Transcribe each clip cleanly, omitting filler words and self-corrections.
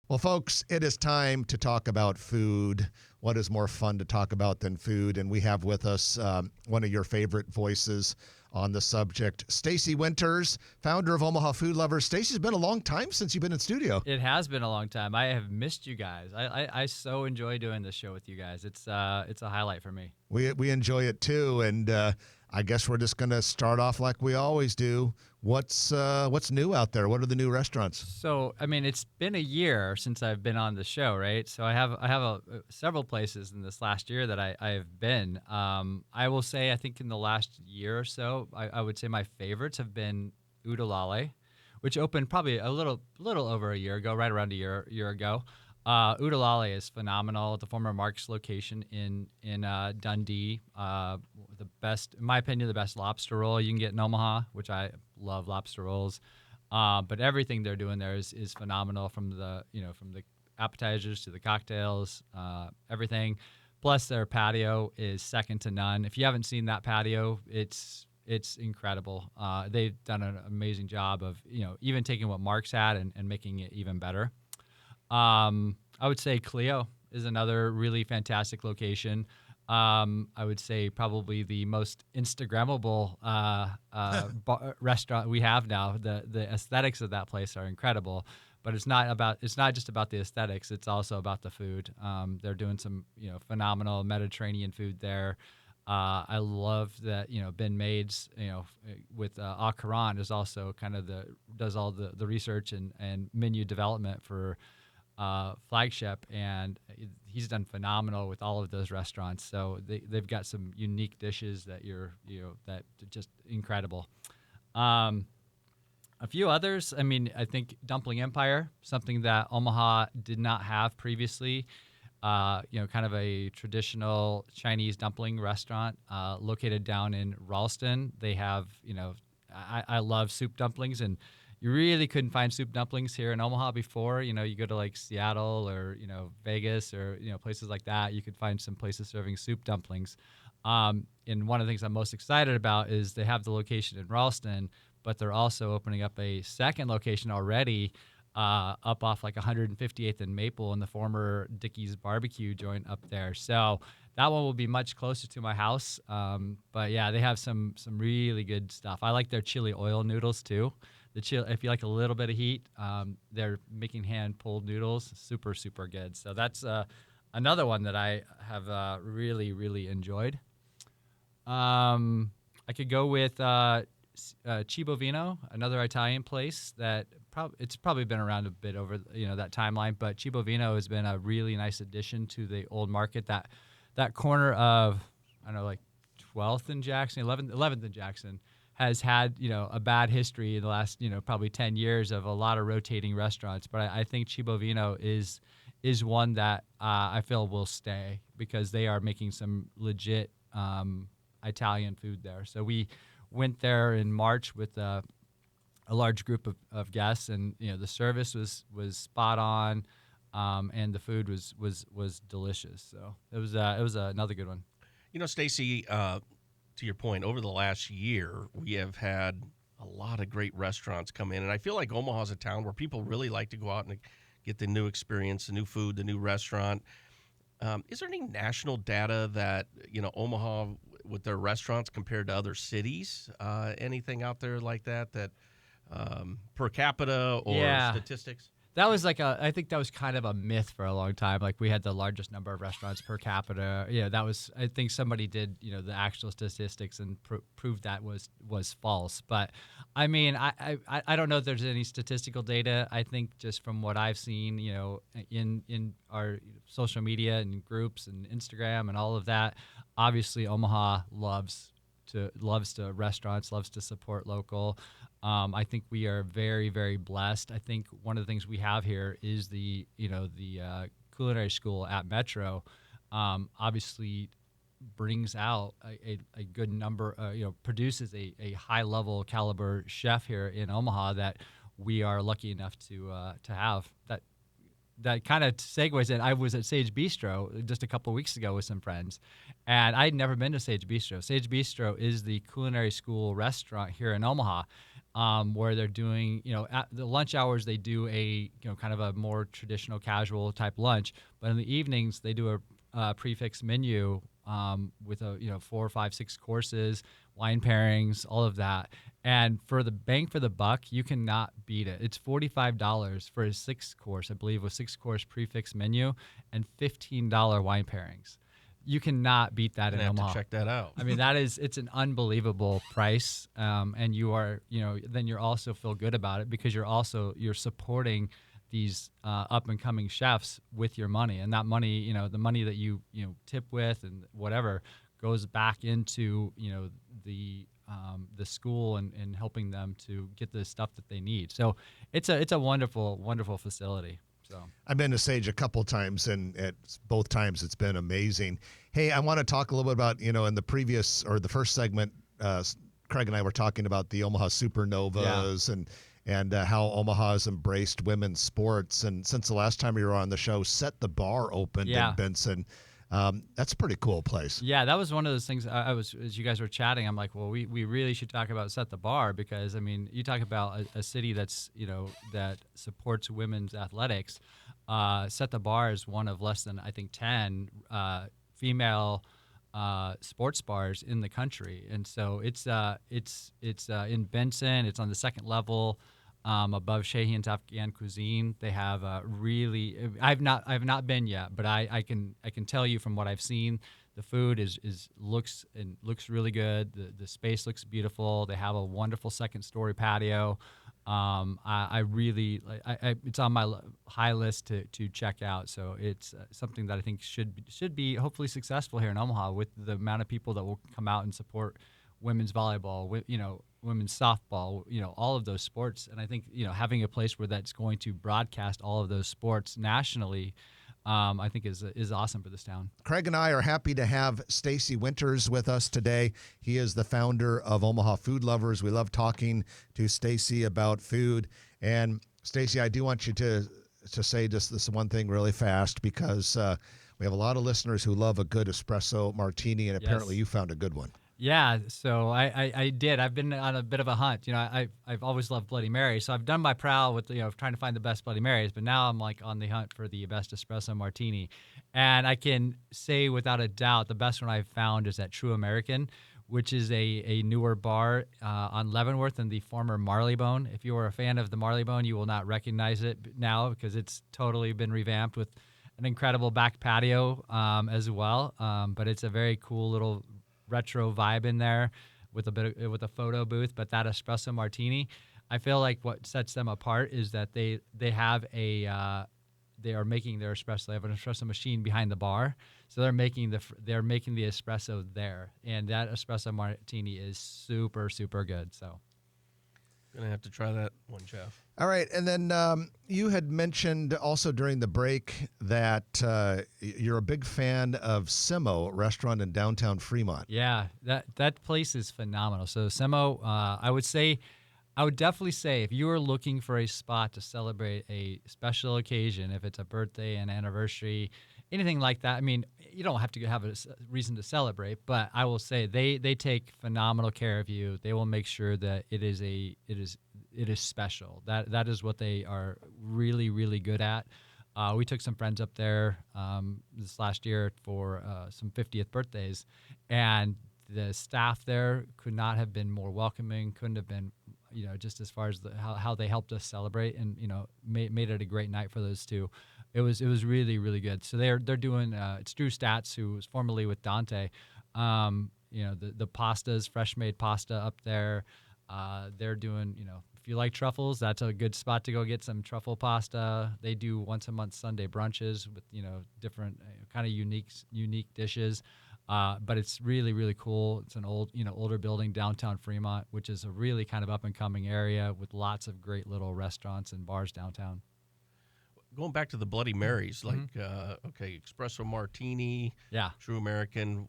Well, folks, it is time to talk about food. What is more fun to talk about than food? And we have with us one of your favorite voices on the subject, Stacy Winters, founder of Omaha Food Lovers. Stacy's been a long time since you've been in studio. It has been a long time. I have missed you guys. I so enjoy doing this show with you guys. It's a highlight for me. We enjoy it too, and I guess we're just going to start off like we always do. What's new out there? What are the new restaurants? So I mean, it's been a year since I've been on the show, right? So I have several places in this last year that I have been. I will say I think in the last year or so, I would say my favorites have been Udalale, which opened probably a little over a year ago, right around a year ago. Udalale is phenomenal. The former Mark's location in Dundee, the best, in my opinion, the best lobster roll you can get in Omaha, which I love lobster rolls. But everything they're doing there is phenomenal, from the appetizers to the cocktails, everything. Plus their patio is second to none. If you haven't seen that patio, it's incredible. They've done an amazing job of even taking what Mark's had and making it even better. I would say Clio is another really fantastic location. I would say probably the most Instagrammable restaurant we have now. The aesthetics of that place are incredible, but it's not just about the aesthetics. It's also about the food. They're doing some phenomenal Mediterranean food there. I love that Ben Maids with Au Courant is also kind of does all the research and menu development for Flagship, and he's done phenomenal with all of those restaurants. So they've got some unique dishes that that just incredible. A few others. I mean, I think Dumpling Empire, something that Omaha did not have previously. Kind of a traditional Chinese dumpling restaurant located down in Ralston. They have, I love soup dumplings, and you really couldn't find soup dumplings here in Omaha before. You go to like Seattle or, Vegas or, places like that. You could find some places serving soup dumplings. And one of the things I'm most excited about is they have the location in Ralston, but they're also opening up a second location already up off like 158th and Maple in the former Dickey's Barbecue joint up there. So that one will be much closer to my house. But yeah, they have some really good stuff. I like their chili oil noodles too. If you like a little bit of heat, they're making hand-pulled noodles, super, super good. So that's another one that I have really, really enjoyed. I could go with Cibo Vino, another Italian place that it's probably been around a bit over that timeline, but Cibo Vino has been a really nice addition to the old market. That corner of, I don't know, like 12th and Jackson, 11th and Jackson has had a bad history in the last probably 10 years of a lot of rotating restaurants. But I think Cibo Vino is one that I feel will stay, because they are making some legit Italian food there. So we went there in March with a large group of guests, and the service was spot on, and the food was delicious. So it was another good one. Stacy, to your point, over the last year, we have had a lot of great restaurants come in, and I feel like Omaha's a town where people really like to go out and get the new experience, the new food, the new restaurant. Is there any national data that Omaha with their restaurants compared to other cities? Anything out there like that per capita or statistics? That was I think that was kind of a myth for a long time. Like, we had the largest number of restaurants per capita. I think somebody did, the actual statistics and proved that was false. But I mean, I don't know if there's any statistical data. I think just from what I've seen, in our social media and groups and Instagram and all of that, obviously Omaha loves to restaurants, loves to support local. I think we are very, very blessed. I think one of the things we have here is the culinary school at Metro. Obviously brings out a good number, produces a high level caliber chef here in Omaha that we are lucky enough to have. That kind of segues in. I was at Sage Bistro just a couple of weeks ago with some friends, and I'd never been to Sage Bistro. Sage Bistro is the culinary school restaurant here in Omaha. where they're doing, at the lunch hours, they do kind of a more traditional casual type lunch. But in the evenings, they do a prefix menu with 4, 5, 6 courses, wine pairings, all of that. And for the bang for the buck, you cannot beat it. It's $45 for a 6-course, I believe, a 6-course prefix menu and $15 wine pairings. You cannot beat that in Omaha. To check that out. I mean, it's an unbelievable price, and you are, then you're also feel good about it because you're supporting these up and coming chefs with your money, and that money, the money that you tip with and whatever goes back into the school and helping them to get the stuff that they need. So it's a wonderful, wonderful facility. So I've been to Sage a couple times, and at both times it's been amazing. Hey, I want to talk a little bit about, in the previous or the first segment, Craig and I were talking about the Omaha Supernovas and how Omaha has embraced women's sports. And since the last time we were on the show, Set the Bar opened in Benson. That's a pretty cool place. Yeah, that was one of those things. I was, as you guys were chatting, I'm like, well, we really should talk about Set the Bar because, I mean, you talk about a city that's, that supports women's athletics. Set the Bar is one of less than, I think, 10 female sports bars in the country. And so it's in Benson. It's on the second level. Above Shahian's Afghan cuisine, they have really. I've not been yet, but I can tell you from what I've seen, the food looks really good. The space looks beautiful. They have a wonderful second story patio. I really it's on my high list to check out. So it's something that I think should be hopefully successful here in Omaha with the amount of people that will come out and support women's volleyball, women's softball, all of those sports. And I think, having a place where that's going to broadcast all of those sports nationally, I think is awesome for this town. Craig and I are happy to have Stacy Winters with us today. He is the founder of Omaha Food Lovers. We love talking to Stacy about food. And Stacy, I do want you to say just this one thing really fast because we have a lot of listeners who love a good espresso martini, and apparently you found a good one. Yeah, so I did. I've been on a bit of a hunt. I've always loved Bloody Mary, so I've done my prowl with trying to find the best Bloody Marys. But now I'm like on the hunt for the best espresso martini, and I can say without a doubt the best one I've found is at True American, which is a newer bar on Leavenworth and the former Marleybone. If you are a fan of the Marleybone, you will not recognize it now because it's totally been revamped with an incredible back patio as well. But it's a very cool little retro vibe in there with a photo booth. But that espresso martini, I feel like what sets them apart is that they have they are making their espresso. They have an espresso machine behind the bar, so they're making the espresso there, and that espresso martini is super, super good. So Gonna have to try that one, Jeff. All right, and then you had mentioned also during the break that you're a big fan of Simo restaurant in downtown Fremont. Yeah, that place is phenomenal. So Simo, I would definitely say if you are looking for a spot to celebrate a special occasion, if it's a birthday, an anniversary, anything like that. I mean, you don't have to have a reason to celebrate, but I will say they take phenomenal care of you. They will make sure that it is special. That is what they are really, really good at. We took some friends up there this last year for some 50th birthdays, and the staff there could not have been more welcoming. Couldn't have been, just as far as how they helped us celebrate, and made it a great night for those two. It was really, really good. So they're doing it's Drew Statz, who was formerly with Dante. The pastas, fresh made pasta up there. They're doing, if you like truffles, that's a good spot to go get some truffle pasta. They do once a month Sunday brunches with different kind of unique dishes. But it's really, really cool. It's an older building downtown Fremont, which is a really kind of up and coming area with lots of great little restaurants and bars downtown. Going back to the Bloody Marys, like espresso martini, yeah, True American.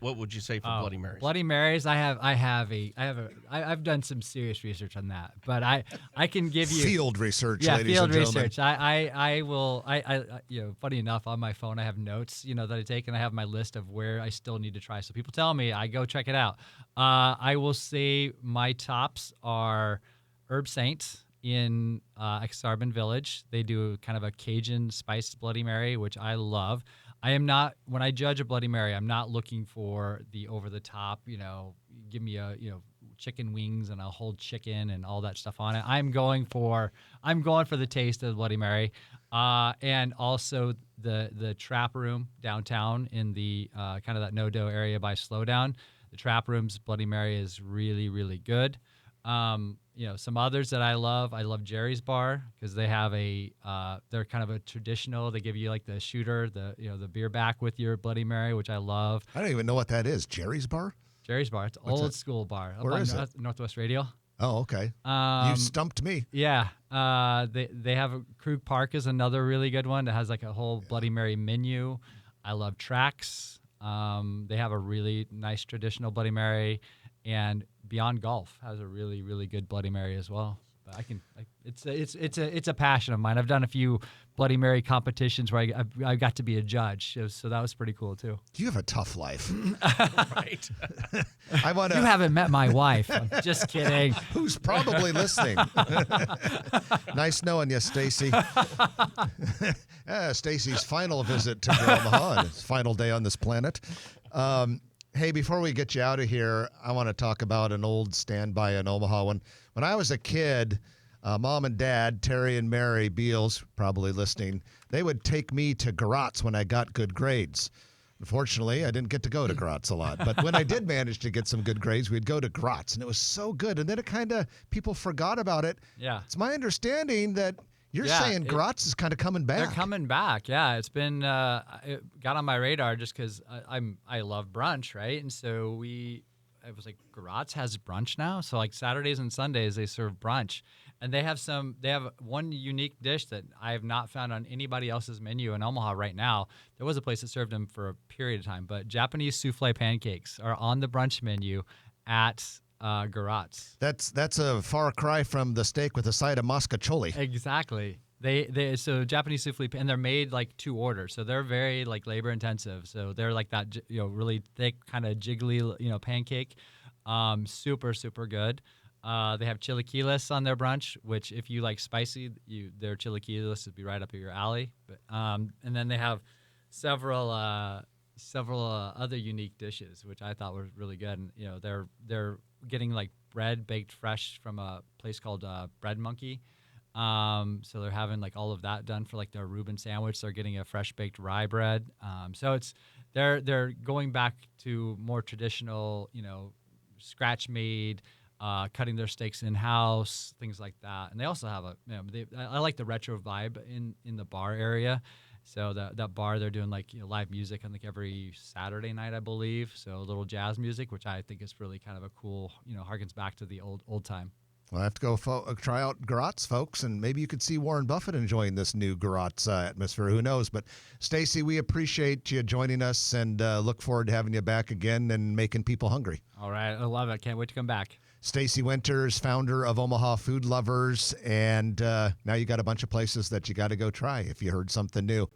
what would you say for Bloody Marys? Bloody Marys, I've done some serious research on that, but I can give you field research, yeah, ladies field and gentlemen. research. Funny enough, on my phone I have notes, that I take, and I have my list of where I still need to try. So people tell me, I go check it out. I will say my tops are Herb Saint in Exarban Village. They do kind of a Cajun spiced Bloody Mary, which I love. I am not, when I judge a Bloody Mary, I'm not looking for the over the top, give me a, chicken wings and a whole chicken and all that stuff on it. I'm going for the taste of the Bloody Mary. And also the Trap Room downtown in the kind of that no-dough area by Slowdown. The Trap Room's Bloody Mary is really, really good. Some others that I love Jerry's Bar, because they have they're kind of a traditional, they give you like the shooter, the beer back with your Bloody Mary, which I love. I don't even know what that is. Jerry's Bar? Jerry's Bar. It's an old school bar. Where is it? Northwest Radio. Oh, okay. You stumped me. Yeah. They have Krug Park is another really good one that has like a whole Bloody Mary menu. I love Trax. They have a really nice traditional Bloody Mary, and Beyond Golf has a really, really good Bloody Mary as well. But it's a passion of mine. I've done a few Bloody Mary competitions where I got to be a judge, so that was pretty cool too. You have a tough life. Right. You haven't met my wife. I'm just kidding. Who's probably listening. Nice knowing you, Stacy. Stacy's final visit to Omaha, his final day on this planet. Hey, before we get you out of here, I want to talk about an old standby in Omaha. When I was a kid, Mom and Dad, Terry and Mary Beals, probably listening, they would take me to Garot's when I got good grades. Unfortunately, I didn't get to go to Garot's a lot. But when I did manage to get some good grades, we'd go to Garot's, and it was so good. And then people forgot about it. Yeah. It's my understanding that you're saying Garot's is kind is coming back. They're coming back. Yeah, it's been it got on my radar just because I love brunch, right? And so I was like, Garot's has brunch now. So like Saturdays and Sundays they serve brunch, and they have one unique dish that I have not found on anybody else's menu in Omaha right now. There was a place that served them for a period of time, but Japanese souffle pancakes are on the brunch menu at Garot's. That's a far cry from the steak with a side of moscacholi. Exactly. So Japanese souffle, and they're made like to order, so they're very like labor intensive. So they're like that, really thick, kind of jiggly, pancake. Super, super good. They have chilaquiles on their brunch, which if you like spicy, their chilaquiles would be right up your alley. But and then they have several other unique dishes, which I thought were really good. And they're getting like bread baked fresh from a place called Bread Monkey. So they're having like all of that done for like their Reuben sandwich. They're getting a fresh baked rye bread. So they're going back to more traditional, scratch made, cutting their steaks in house, things like that. And they also have I like the retro vibe in the bar area. So that bar, they're doing like live music on like every Saturday night, I believe. So a little jazz music, which I think is really kind of a cool, harkens back to the old time. Well, I have to go try out Garot's, folks, and maybe you could see Warren Buffett enjoying this new Garot's atmosphere. Who knows? But, Stacy, we appreciate you joining us and look forward to having you back again and making people hungry. All right. I love it. Can't wait to come back. Stacy Winters, founder of Omaha Food Lovers, and now you got a bunch of places that you got to go try if you heard something new.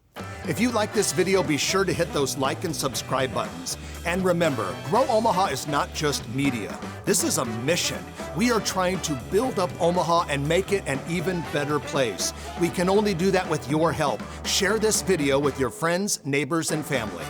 If you like this video, be sure to hit those like and subscribe buttons. And remember, Grow Omaha is not just media. This is a mission. We are trying to build up Omaha and make it an even better place. We can only do that with your help. Share this video with your friends, neighbors, and family.